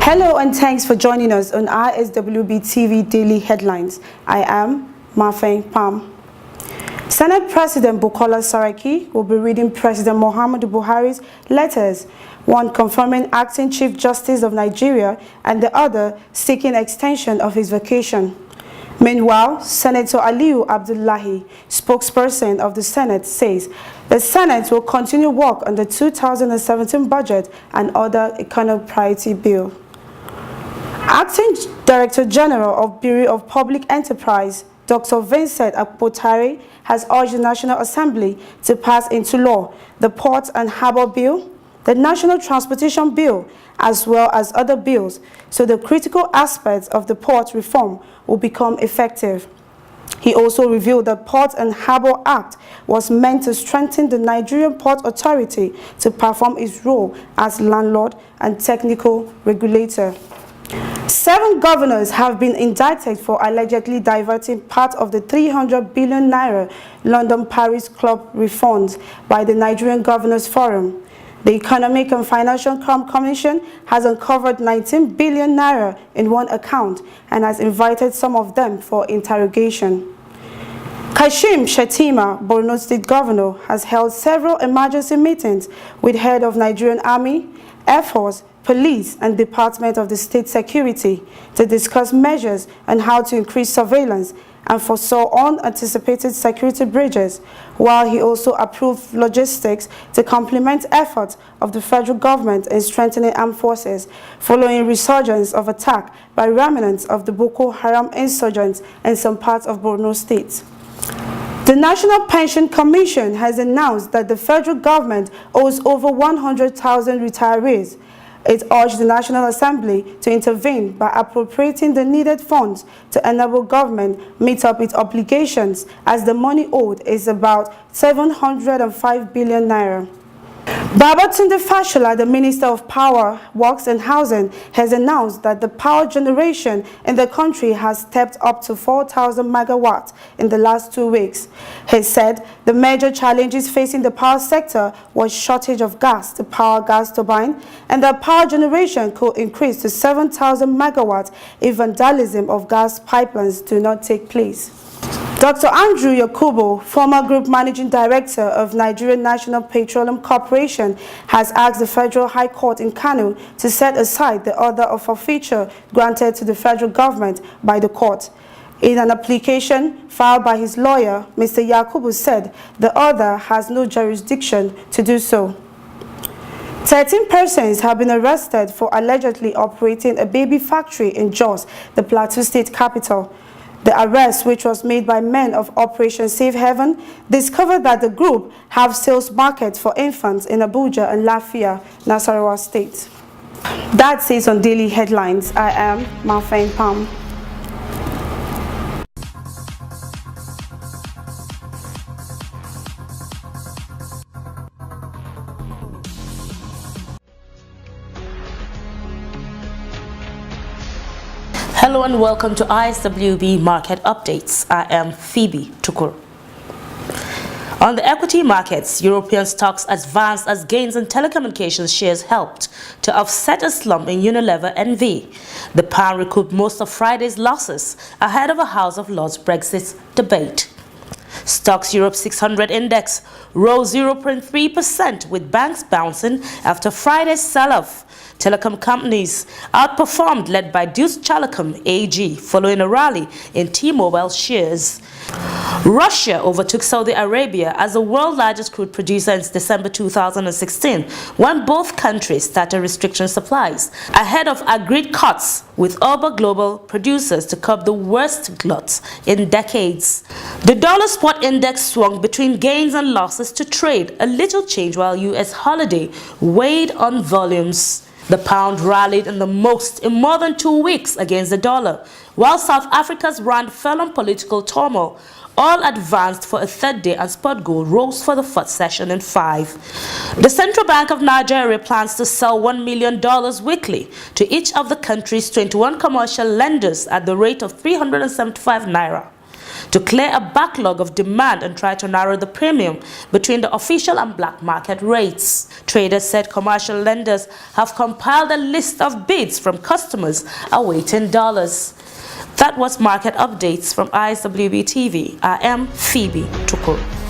Hello and thanks for joining us on Iswb TV Daily Headlines. I am Mafeng Pam. Senate President Bukola Saraki will be reading President Muhammadu Buhari's letters, one confirming acting Chief Justice of Nigeria and the other seeking extension of his vacation. Meanwhile, Senator Aliyu Abdullahi, spokesperson of the Senate, says the Senate will continue work on the 2017 budget and other economic priority bill. Acting Director General of Bureau of Public Enterprise, Dr. Vincent Akpotare, has urged the National Assembly to pass into law the Port and Harbour Bill, the National Transportation Bill, as well as other bills, so the critical aspects of the port reform will become effective. He also revealed that Port and Harbour Act was meant to strengthen the Nigerian Port Authority to perform its role as landlord and technical regulator. 7 governors have been indicted for allegedly diverting part of the 300 billion naira London-Paris Club refunds by the Nigerian Governors Forum. The Economic and Financial Crime Commission has uncovered 19 billion naira in one account and has invited some of them for interrogation. Kashim Shettima, Borno State Governor, has held several emergency meetings with head of Nigerian Army, Air Force, Police and Department of the State Security to discuss measures on how to increase surveillance and foresaw unanticipated security breaches, while he also approved logistics to complement efforts of the federal government in strengthening armed forces following resurgence of attack by remnants of the Boko Haram insurgents in some parts of Borno State. The National Pension Commission has announced that the federal government owes over 100,000 retirees. It urged the National Assembly to intervene by appropriating the needed funds to enable government meet up its obligations, as the money owed is about 705 billion naira. Babatunde Fashola, the Minister of Power, Works and Housing, has announced that the power generation in the country has stepped up to 4,000 megawatts in the last 2 weeks. He said the major challenges facing the power sector was shortage of gas to power gas turbine, and that power generation could increase to 7,000 megawatts if vandalism of gas pipelines do not take place. Dr. Andrew Yakubu, former Group Managing Director of Nigerian National Petroleum Corporation, has asked the Federal High Court in Kano to set aside the order of forfeiture granted to the federal government by the court. In an application filed by his lawyer, Mr. Yakubu said the order has no jurisdiction to do so. 13 persons have been arrested for allegedly operating a baby factory in Jos, the Plateau State capital. The arrest, which was made by men of Operation Safe Haven, discovered that the group have sales markets for infants in Abuja and Lafia, Nasarawa State. That's it on Daily Headlines. I am Mafeng Pam. Hello and welcome to Iswb Market Updates. I am Phoebe Tukur. On the equity markets, European stocks advanced as gains in telecommunications shares helped to offset a slump in Unilever NV. The pound recouped most of Friday's losses ahead of a House of Lords Brexit debate. Stocks Europe 600 index rose 0.3% with banks bouncing after Friday's sell-off. Telecom companies outperformed, led by Deutsche Telekom AG, following a rally in T-Mobile shares. Russia overtook Saudi Arabia as the world's largest crude producer in December 2016, when both countries started restricting supplies, ahead of agreed cuts with other global producers to curb the worst glut in decades. The dollar spot index swung between gains and losses to trade a little change, while U.S. holiday weighed on volumes. The pound rallied in the most in more than 2 weeks against the dollar, while South Africa's rand fell on political turmoil. All advanced for a third day, and spot gold rose for the first session in 5. The Central Bank of Nigeria plans to sell $1 million weekly to each of the country's 21 commercial lenders at the rate of 375 naira. to clear a backlog of demand and try to narrow the premium between the official and black market rates. Traders said commercial lenders have compiled a list of bids from customers awaiting dollars. That was market updates from ISWB TV. I am Phoebe Tukur.